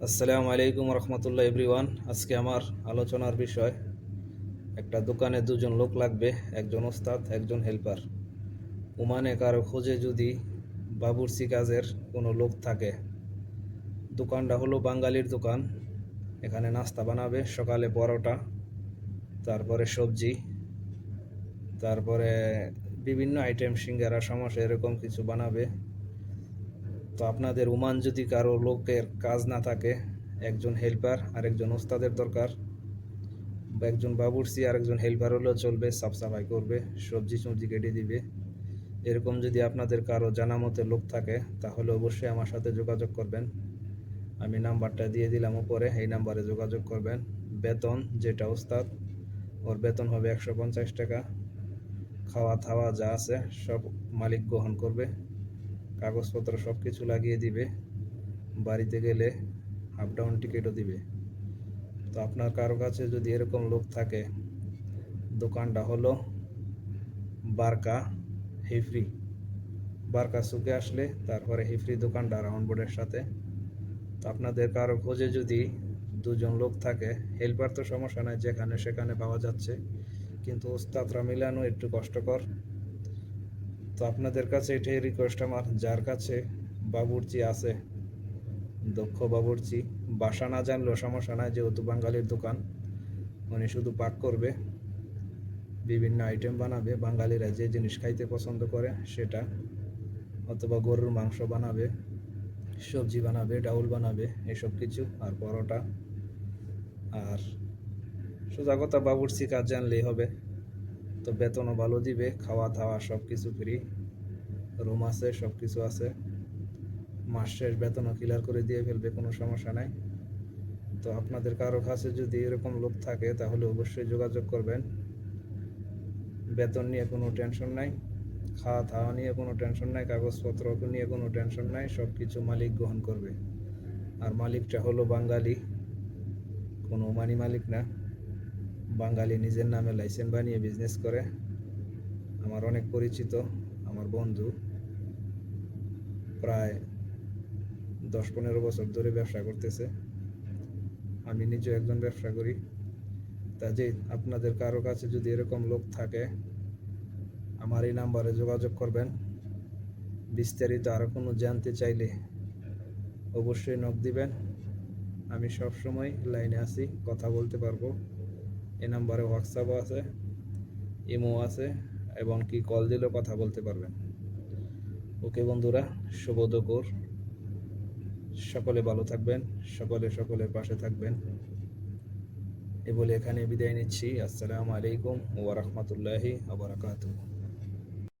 আসসালামু আলাইকুম রহমতুল্লাহ এভরিওয়ান। আজকে আমার আলোচনার বিষয়, একটা দোকানে দুজন লোক লাগবে, একজন ওস্তাদ একজন হেল্পার। ওমানে কারো খোঁজে যদি বাবুর্চি কাজের কোনো লোক থাকে। দোকানটা হলো বাঙালির দোকান। এখানে নাস্তা বানাবে, সকালে পরোটা, তারপরে সবজি, তারপরে বিভিন্ন আইটেম, সিঙ্গারা, সমোসা, এরকম কিছু বানাবে। তো আপনাদের ওমান যদি কারো লোকের কাজ না থাকে, একজন হেল্পার আর একজন ওস্তাদের দরকার। একজন বাবুর্চি আর একজন হেল্পার হলেও চলবে, সাফ সাফাই করবে, সবজি সবজি কেটে দিবে। এরকম যদি আপনাদের কারো জানা মতে লোক থাকে তাহলে অবশ্যই আমার সাথে যোগাযোগ করবেন। আমি নাম্বারটা দিয়ে দিলাম উপরে, এই নাম্বারে যোগাযোগ করবেন। বেতন যেটা ওস্তাদ, ওর বেতন হবে 150 টাকা। খাওয়া থাওয়া যা আছে সব মালিক গ্রহণ করবে, কাগজপত্র সব কিছু লাগিয়ে দিবে। বাড়িতে গেলে আপ ডাউন টিকিটও দিবে। তো আপনার কারো কাছে যদি এরকম লোক থাকে, দোকানটা হলো বারকা হিফরি। বারকা সুকে আসলে তারপরে হিফরি দোকানটা রাউন্ড বোর্ডের সাথে। তো আপনাদের কারো খোঁজে যদি দুজন লোক থাকে, হেল্পার তো সমস্যা নাই, যেখানে সেখানে পাওয়া যাচ্ছে, কিন্তু ওস্তাদরা মিলানো একটু কষ্টকর। তো আপনাদের কাছে এটাই রিকোয়েস্ট আমার, যার কাছে বাবুর্চি আছে, দক্ষ বাবুর্চি, বাসা না জানলেও সমস্যা নাই, যেহেতু বাঙালির দোকান, উনি শুধু পাক করবে, বিভিন্ন আইটেম বানাবে, বাঙালিরা যে জিনিস খাইতে পছন্দ করে সেটা, অথবা গরুর মাংস বানাবে, সবজি বানাবে, ডাউল বানাবে, এসব কিছু, আর পরোটা। আর সোজা কথা, বাবুর্চি কাজ জানলেই হবে। তো বেতনও ভালো দিবে, খাওয়া দাওয়া সব কিছু ফ্রি, রুম আছে, সব কিছু আছে। মাস শেষ বেতনও ক্লিয়ার করে দিয়ে ফেলবে, কোনো সমস্যা নাই। তো আপনাদের কারো কাছে যদি এরকম লোক থাকে তাহলে অবশ্যই যোগাযোগ করবেন। বেতন নিয়ে কোনো টেনশন নাই, খাওয়া দাওয়া নিয়ে কোনো টেনশন নাই, কাগজপত্র নিয়ে কোনো টেনশন নাই, সব কিছু মালিক গ্রহণ করবে। আর মালিকটা হলো বাঙালি, কোনো ওমানি মালিক না। বাঙালি, নিজের নামে লাইসেন্স বানিয়ে বিজনেস করে। আমার অনেক পরিচিত, আমার বন্ধু, প্রায় 10-15 বছর ধরে ব্যবসা করতেছে। আমি নিজেও একজন ব্যবসা করি। তা যে আপনাদের কারো কাছে যদি এরকম লোক থাকে, আমার এই নাম্বারে যোগাযোগ করবেন। বিস্তারিত আরও কোনো জানতে চাইলে অবশ্যই নক দিবেন। আমি সব সময় লাইনে আছি, কথা বলতে পারবো। এই নাম্বারে হোয়াটসঅ্যাপও আছে, ইমো আছে, এবং কি কল দিলেও কথা বলতে পারবেন। ওকে বন্ধুরা, শুভ দুপুর। সকলে ভালো থাকবেন, সকলে সকলের পাশে থাকবেন। এ বলে এখানে বিদায় নিচ্ছি। আসসালামু আলাইকুম ওয়া রাহমাতুল্লাহি ওয়া বারাকাতুহু।